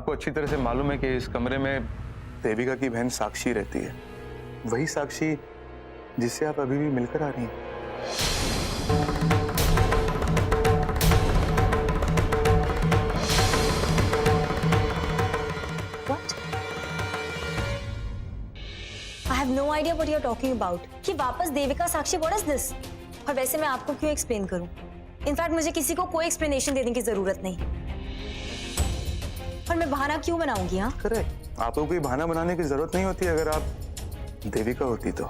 आपको अच्छी तरह से मालूम है कि इस कमरे में देविका की बहन साक्षी रहती है, वही साक्षी जिससे आप अभी भी मिलकर आ रही हैं। What? I have no idea what you're talking about. कि वापस देविका साक्षी, what is this? और वैसे मैं आपको क्यों एक्सप्लेन करूं? इनफैक्ट मुझे किसी को कोई एक्सप्लेनेशन देने की जरूरत नहीं। और मैं बहाना क्यों बनाऊंगी? हाँ करेक्ट, आपको कोई बहाना बनाने की जरूरत नहीं होती अगर आप देविका होती तो,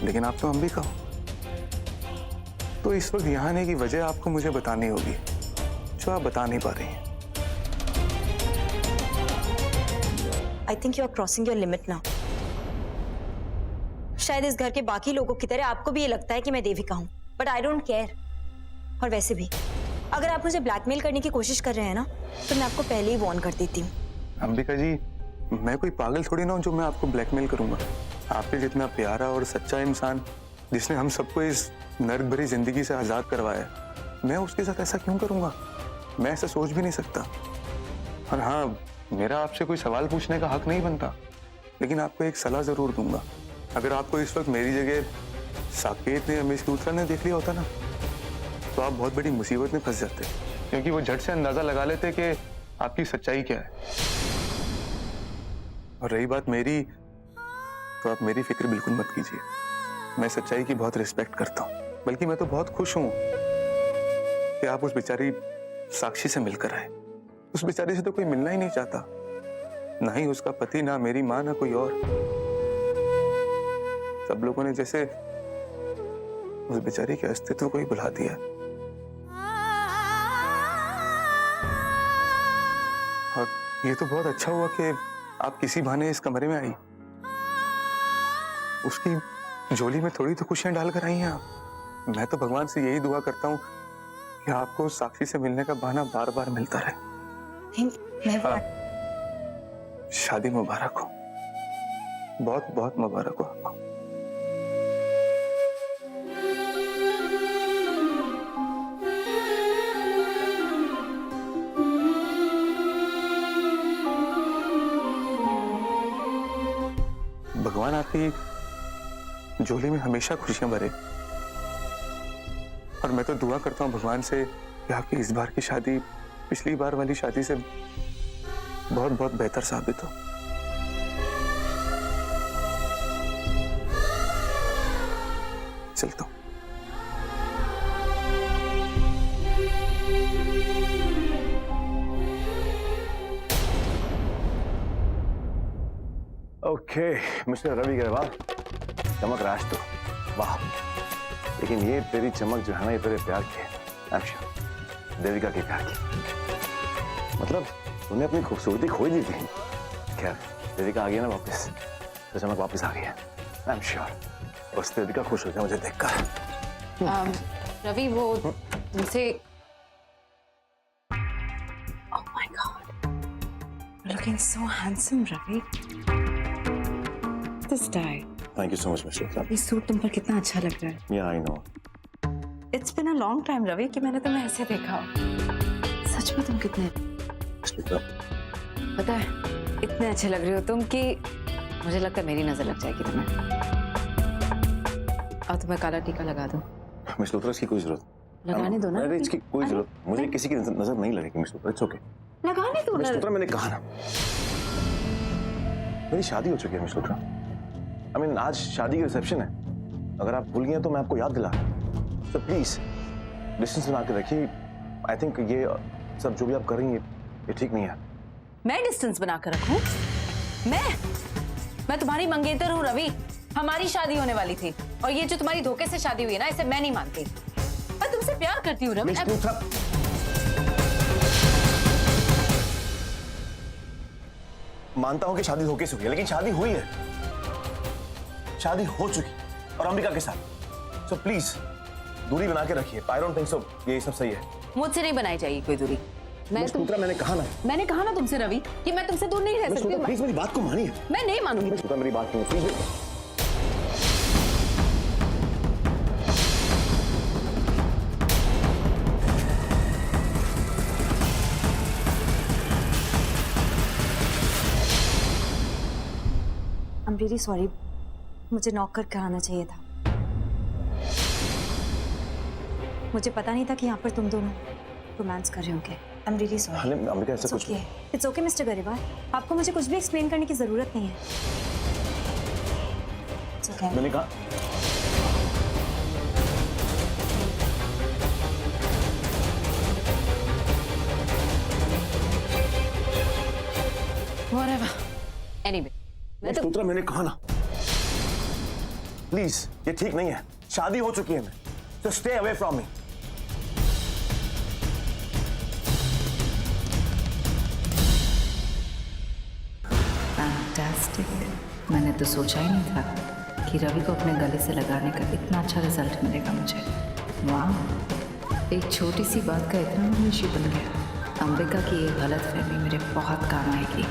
लेकिन आप तो अंबिका हो। तो इस वक्त यहाँ आने की वजह आपको मुझे बतानी होगी, जो आप बता नहीं पा रही हैं। I think you are crossing your limit now. शायद इस घर के बाकी लोगों की तरह आपको भी ये लगता है कि मैं देविका हूं, बट आई डोंट केयर। और वैसे भी अगर आप मुझे ब्लैकमेल करने की कोशिश कर रहे हैं ना, तो मैं आपको पहले ही वार्न कर देती हूँ। अंबिका जी, मैं कोई पागल थोड़ी ना हूं जो मैं आपको ब्लैकमेल करूंगा। आपके जितना प्यारा और सच्चा इंसान जिसने हम सबको इस नर्क भरी जिंदगी से आजाद करवाया, मैं उसके साथ ऐसा क्यों करूंगा? मैं ऐसा सोच भी नहीं सकता। और हाँ, मेरा आपसे कोई सवाल पूछने का हक नहीं बनता, लेकिन आपको एक सलाह जरूर दूंगा। अगर आपको इस वक्त मेरी जगह साकेत ने, मिस लूथरा ने देख लिया होता ना, तो आप बहुत बड़ी मुसीबत में फंस जाते, क्योंकि वो झट से अंदाजा लगा लेते कि आपकी सच्चाई क्या है। और रही बात मेरी, तो आप मेरी फिक्र बिल्कुल मत कीजिए। मैं सच्चाई की बहुत रिस्पेक्ट करता हूँ, बल्कि मैं तो बहुत खुश हूं कि आप उस बेचारी साक्षी से मिलकर आए। उस बेचारी से तो कोई मिलना ही नहीं चाहता, ना ही उसका पति, ना मेरी माँ, ना कोई और। सब लोगों ने जैसे उस बेचारी के अस्तित्व को ही भुला दिया। और ये तो बहुत अच्छा हुआ कि आप किसी बहाने इस कमरे में आई। उसकी झोली में थोड़ी तो खुशियां डालकर आई हैं आप। मैं तो भगवान से यही दुआ करता हूँ कि आपको साक्षी से मिलने का बहाना बार बार मिलता रहे। शादी मुबारक हो, बहुत बहुत मुबारक हो आपको। भगवान आपकी झोली में हमेशा खुशियां भरे। और मैं तो दुआ करता हूं भगवान से कि आपकी इस बार की शादी पिछली बार वाली शादी से बहुत बहुत बेहतर साबित हो। चलता हूं। ओके, मिस्टर रवि अग्रवाल, चमक राज तो वाह, लेकिन ये तेरी चमक जो है ना, ये तेरे प्यार की है। आई एम श्योर देविका के प्यार की। मतलब तूने अपनी खूबसूरती खो दी थी। खैर देविका आ गई ना वापस, तो चमक वापस आ गई है। आई एम श्योर बस देविका खुश हो जाए मुझे देखकर। रवि वो तुमसे, oh my god, looking so handsome Ravi. This tie, thank you so much mister. ये सूट तुम पर कितना अच्छा लग रहा है। या I know, it's been a long time Ravi कि मैंने तुम्हें ऐसे देखा हो। सच में तुम कितने, पता है इतने अच्छे लग रहे हो तुम कि मुझे लगता है मेरी नजर लग जाएगी तुम्हें। और तुम्हें काला टीका लगा दूं? मिस लूथरा, इसकी कोई जरूरत लगाने दो ना। अरे इसकी कोई जरूरत, मुझे किसी की नजर नहीं लगेगी मिस लूथरा। इट्स ओके, लगाने दो मिस ना। लूथरा मैंने कहा ना, मेरी शादी हो चुकी है मिस लूथरा। आई मीन आज शादी की रिसेप्शन है, अगर आप भूल गए तो मैं आपको याद दिला। तो प्लीज डिस्टेंस बना के रखिए। आई थिंक ये सब जो भी आप कर रही हैं ये ठीक नहीं है। मैं डिस्टेंस बना कर रखूं? मैं तुम्हारी मंगेतर हूँ रवि। हमारी शादी होने वाली थी और ये जो तुम्हारी धोखे से शादी हुई है ना, इसे मैं नहीं मानती। मैं तुमसे प्यार करती हूँ रवि। मिस लूथरा, मानता हूं कि शादी धोखे से हुई है, लेकिन शादी हुई है, शादी हो चुकी और अंबिका के साथ। सो प्लीज दूरी बना के रखिए। आई डोंट थिंक सो ये सब सही है। मुझसे नहीं बनाई जाएगी कोई दूरी। मैंने कहा ना तुमसे रवि कि मैं तुमसे दूर नहीं रह सकती। प्लीज मेरी बात को मानिए। मैं नहीं मानूंगी। मेरी बात सुनिए प्लीज। रियली सॉरी, मुझे नॉक करके आना चाहिए था। मुझे पता नहीं था कि यहाँ पर तुम दोनों रोमांस कर रहे होगे। I am really sorry. हाँ, अंबिका ऐसा कुछ नहीं। इट्स ओके मिस्टर गरेवाल, आपको मुझे कुछ भी एक्सप्लेन करने की जरूरत नहीं है। It's okay. मैंने कहा Whatever. Anyway, मैं तो सूत्रा, मैंने कहा ना, प्लीज ये ठीक नहीं है। शादी हो चुकी है मैं, तो stay away from me. Fantastic. मैंने तो सोचा ही नहीं था कि रवि को अपने गले से लगाने का इतना अच्छा रिजल्ट मिलेगा मुझे। वाह, एक छोटी सी बात का इतना बड़ा इश्यू बन गया। अंबिका की ये गलतफहमी मेरे बहुत काम आएगी।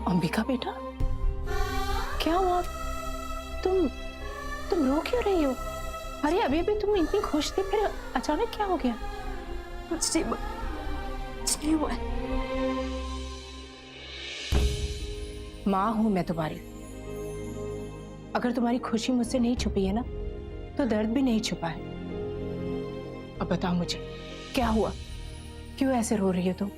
अंबिका बेटा, क्या हुआ? तुम रो क्यों रही हो? अरे अभी अभी तुम इतनी खुश थी, फिर अचानक क्या हो गया? कुछ नहीं हुआ है। माँ हूं मैं तुम्हारी। अगर तुम्हारी खुशी मुझसे नहीं छुपी है ना, तो दर्द भी नहीं छुपा है। अब बताओ मुझे, क्या हुआ? क्यों ऐसे रो रही हो तुम?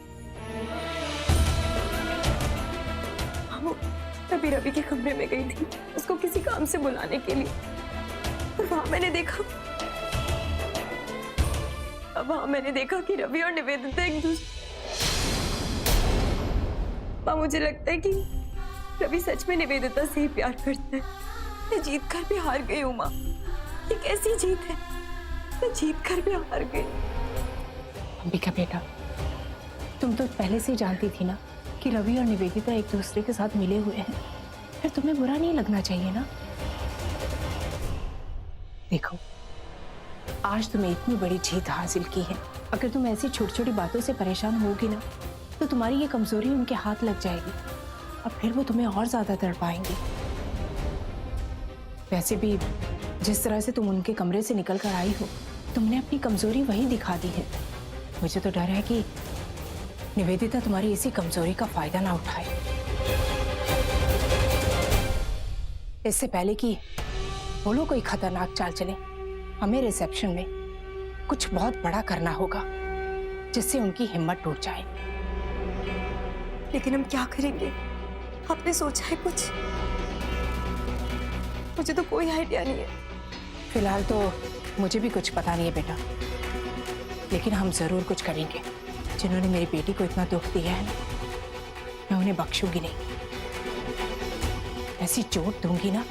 तभी रवि के कमरे में गई थी उसको किसी काम से बुलाने के लिए, और वहां मैंने देखा कि रवि और निवेदिता एक दूसरे। माँ, मुझे लगता है कि रवि सच में निवेदिता से ही प्यार करता है। मैं जीत कर भी हार गई हूँ माँ। ये कैसी जीत है? मैं जीत कर भी हार गई। अंबिका बेटा, तुम तो पहले से ही जानती थी ना कि रवि और निवेदिता एक दूसरे के साथ मिले हुए हैं, फिर तुम्हें बुरा नहीं लगना चाहिए ना। देखो, आज तुम्हें इतनी बड़ी जीत हासिल की है। अगर तुम ऐसी छोटी छोटी बातों से परेशान होगी ना, तो तुम्हारी ये कमजोरी उनके हाथ लग जाएगी और फिर वो तुम्हें और ज्यादा तड़पाएंगे। वैसे भी जिस तरह से तुम उनके कमरे से निकल कर आई हो, तुमने अपनी कमजोरी वहीं दिखा दी है। मुझे तो डर है कि निवेदिता तुम्हारी इसी कमजोरी का फायदा ना उठाए। इससे पहले कि बोलो कोई खतरनाक चाल चले, हमें रिसेप्शन में कुछ बहुत बड़ा करना होगा जिससे उनकी हिम्मत टूट जाए। लेकिन हम क्या करेंगे? आपने सोचा है कुछ? मुझे तो कोई आइडिया नहीं है। फिलहाल तो मुझे भी कुछ पता नहीं है बेटा, लेकिन हम जरूर कुछ करेंगे। जिन्होंने मेरी बेटी को इतना दुख दिया है ना, मैं उन्हें बख्शूंगी नहीं। ऐसी चोट दूंगी ना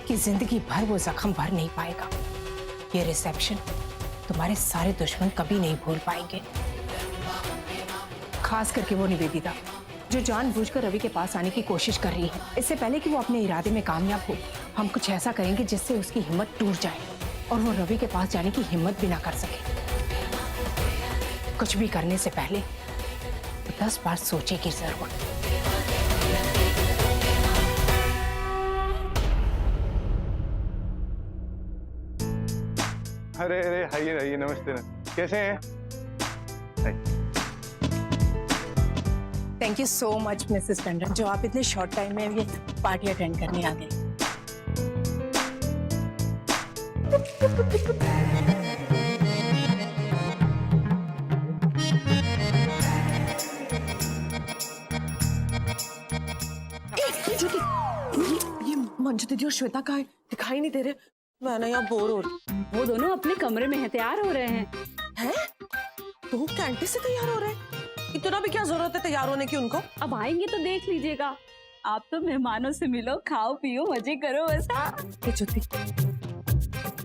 कि जिंदगी भर वो जख्म भर नहीं पाएगा। ये रिसेप्शन तुम्हारे सारे दुश्मन कभी नहीं भूल पाएंगे, खास करके वो निवेदिता जो जानबूझकर रवि के पास आने की कोशिश कर रही है। इससे पहले कि वो अपने इरादे में कामयाब हो, हम कुछ ऐसा करेंगे जिससे उसकी हिम्मत टूट जाए और वो रवि के पास जाने की हिम्मत भी ना कर सके। कुछ भी करने से पहले 10 बार सोचे की जरूरत। अरे अरे, आइए आइए, नमस्ते। कैसे हैं? Thank you so much Mrs Tandon, जो आप इतने शॉर्ट टाइम में ये पार्टी अटेंड करने आ गए। ये मंजू दीदी और श्वेता का दिखाई नहीं दे रहे। मैं ना यहाँ बोर हो रही। वो दोनों अपने कमरे में है, तैयार हो रहे हैं। हैं? तो कैंटीन से तैयार हो रहे हैं? इतना भी क्या जरूरत है तैयार होने की उनको? अब आएंगे तो देख लीजिएगा। आप तो मेहमानों से मिलो, खाओ पियो, मजे करो। ऐसा ये ज्योति,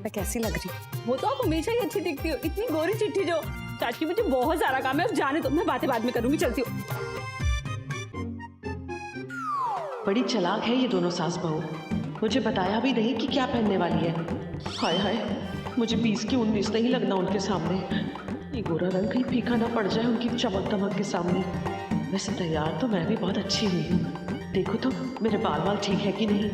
मैं कैसी लग रही? वो तो आप हमेशा ही अच्छी दिखती हो। इतनी गोरी चिट्ठी जो। चाची, मुझे बहुत सारा काम है, अब जाने दो, मैं बातें बाद में करूंगी, चलती हूँ। बड़ी चालाक है ये दोनों सास बहू। मुझे बताया भी नहीं कि क्या पहनने वाली है। हाय हाय, मुझे 20 की 19 नहीं लगना उनके सामने। ये गोरा रंग कहीं फीका ना पड़ जाए उनकी चमक दमक के सामने। वैसे तैयार तो मैं भी बहुत अच्छी हुई हूँ। देखो तो मेरे बाल ठीक है कि नहीं।